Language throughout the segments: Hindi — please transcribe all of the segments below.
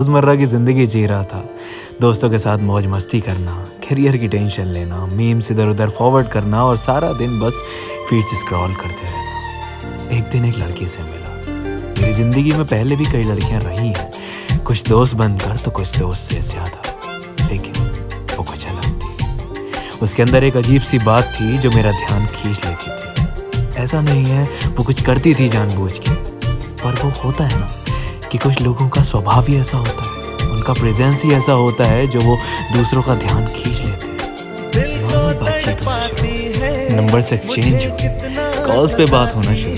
रोज़मर्रा की ज़िंदगी जी रहा था। दोस्तों के साथ मौज मस्ती करना, करियर की टेंशन लेना, मीम्स इधर उधर फॉरवर्ड करना और सारा दिन बस फीड से स्क्रॉल करते रहना। एक दिन एक लड़की से मिला। मेरी ज़िंदगी में पहले भी कई लड़कियां रही हैं, कुछ दोस्त बनकर तो कुछ दोस्त से ज़्यादा, लेकिन वो कुछ अलग थी। उसके अंदर एक अजीब सी बात थी जो मेरा ध्यान खींच लेती थी। ऐसा नहीं है वो कुछ करती थी जानबूझ के, पर वो होता है ना कि कुछ लोगों का स्वभाव ही ऐसा होता है, उनका प्रेजेंस ही ऐसा होता है जो वो दूसरों का ध्यान खींच लेते हैं। नॉर्मल बातचीत होना शुरू, नंबर से एक्सचेंज हुए, कॉल्स पे बात होना शुरू।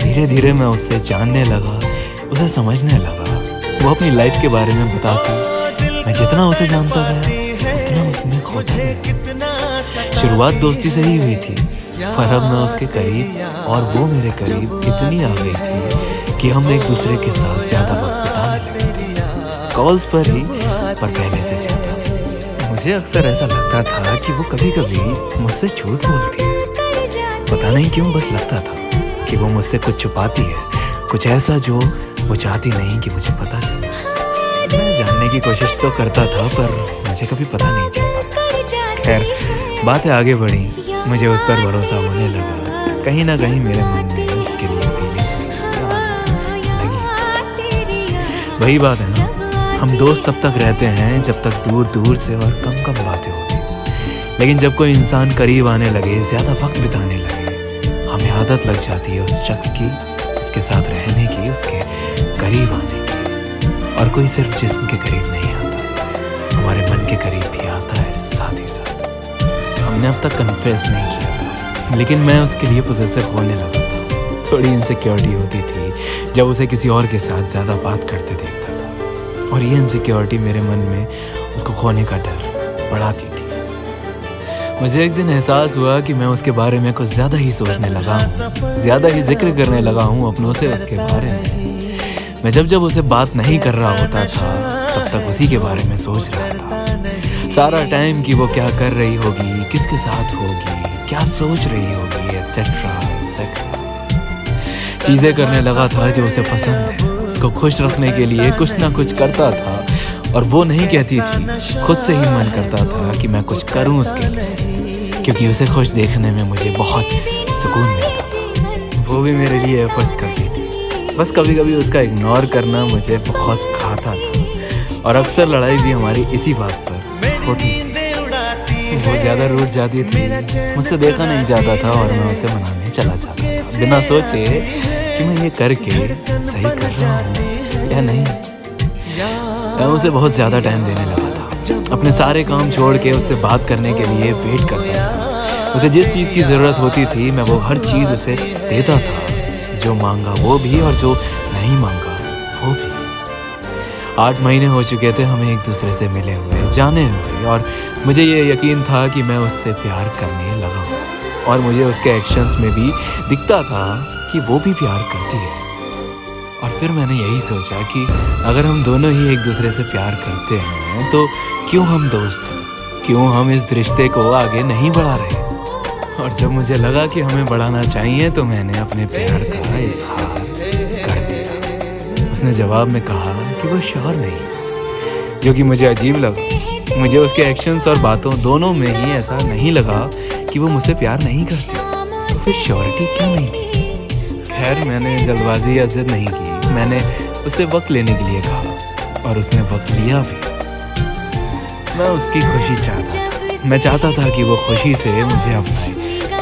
धीरे धीरे मैं उससे जानने लगा, उसे समझने लगा। वो अपनी लाइफ के बारे में बताती, मैं जितना उसे जानता गया उतना उसमें खोता गया। शुरुआत दोस्ती से ही हुई थी, पर अब मैं उसके करीब और वो मेरे करीब इतनी आ गई थी कि हम एक दूसरे के साथ ज़्यादा वक्त बिताने लगे थे। कॉल्स पर ही, पर पहले से ज़्यादा। मुझे अक्सर ऐसा लगता था कि वो कभी कभी मुझसे झूठ बोलती है। पता नहीं क्यों, बस लगता था कि वो मुझसे कुछ छुपाती है, कुछ ऐसा जो वो चाहती नहीं कि मुझे पता चले। मैं जानने की कोशिश तो करता था, पर मुझे कभी पता नहीं चल पाता। खैर, बातें आगे बढ़ी, मुझे उस पर भरोसा होने लगा। कहीं ना कहीं मेरे मन में उसके लिए फीलिंग्स लगी। वही बात है ना, हम दोस्त तब तक रहते हैं जब तक दूर दूर से और कम कम बातें होती हैं। लेकिन जब कोई इंसान करीब आने लगे, ज़्यादा वक्त बिताने लगे, हमें आदत लग जाती है उस शख्स की, उसके साथ रहने की, उसके करीब आने की। और कोई सिर्फ जिस्म के करीब नहीं आता, हमारे मन के करीब भी आता है साथ ही साथ। हमने अब तक कन्फेस नहीं किया था, लेकिन मैं उसके लिए पोसेसिव होने लगा था। थोड़ी इनसिक्योरिटी होती थी जब उसे किसी और के साथ ज़्यादा बात करते देखता था, और ये इनसिक्योरिटी मेरे मन में उसको खोने का डर बढ़ाती थी। मुझे एक दिन एहसास हुआ कि मैं उसके बारे में कुछ ज़्यादा ही सोचने लगा हूँ, ज़्यादा ही जिक्र करने लगा हूँ अपनों से उसके बारे में। मैं जब उसे बात नहीं कर रहा होता था, तब तक उसी के बारे में सोच रहा था। सारा टाइम कि वो क्या कर रही होगी, किसके साथ होगी, क्या सोच रही होगी, एटसेट्रा एटसेट्रा। चीज़ें करने लगा था जो उसे पसंद है, उसको खुश रखने के लिए कुछ ना कुछ करता था, और वो नहीं कहती थी, खुद से ही मन करता था कि मैं कुछ करूं उसके लिए, क्योंकि उसे खुश देखने में मुझे बहुत सुकून मिलता था। वो भी मेरे लिए एफर्ट्स करती थी, बस कभी कभी उसका इग्नोर करना मुझे बहुत खाता था, और अक्सर लड़ाई भी हमारी इसी बात पर होती थी। वो ज़्यादा रूठ जाती थी, मुझसे देखा नहीं जाता था, और मैं उसे मनाने चला जाता था बिना सोचे कि मैं ये करके सही कर रहा हूँ या नहीं। मैं उसे बहुत ज़्यादा टाइम देने लगा था, अपने सारे काम छोड़ के उससे बात करने के लिए वेट करता था। उसे जिस चीज़ की ज़रूरत होती थी, मैं वो हर चीज़ उसे देता था, जो मांगा वो भी और जो नहीं मांगा वो भी। 8 महीने हो चुके थे हमें एक दूसरे से मिले हुए, जाने हुए, और मुझे ये यकीन था कि मैं उससे प्यार करने लगा हूँ, और मुझे उसके एक्शंस में भी दिखता था कि वो भी प्यार करती है। और फिर मैंने यही सोचा कि अगर हम दोनों ही एक दूसरे से प्यार करते हैं, तो क्यों हम दोस्त हैं, क्यों हम इस रिश्ते को आगे नहीं बढ़ा रहे। और जब मुझे लगा कि हमें बढ़ाना चाहिए, तो मैंने अपने प्यार का इजहार कर दिया। उसने जवाब में कहा कि वो श्योर नहीं, जो कि मुझे अजीब लगा। मुझे उसके एक्शंस और बातों दोनों में ही ऐसा नहीं लगा कि वो मुझसे प्यार नहीं करती, तो फिर श्योरिटी क्यों नहीं थी। खैर, मैंने जल्दबाजी या जिद नहीं की, मैंने उससे वक्त लेने के लिए कहा, और उसने वक्त लिया भी। मैं उसकी खुशी चाहता था, मैं चाहता था कि वो खुशी से मुझे अपनाए,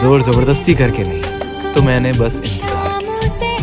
ज़ोर ज़बरदस्ती करके नहीं। तो मैंने बस इंतज़ार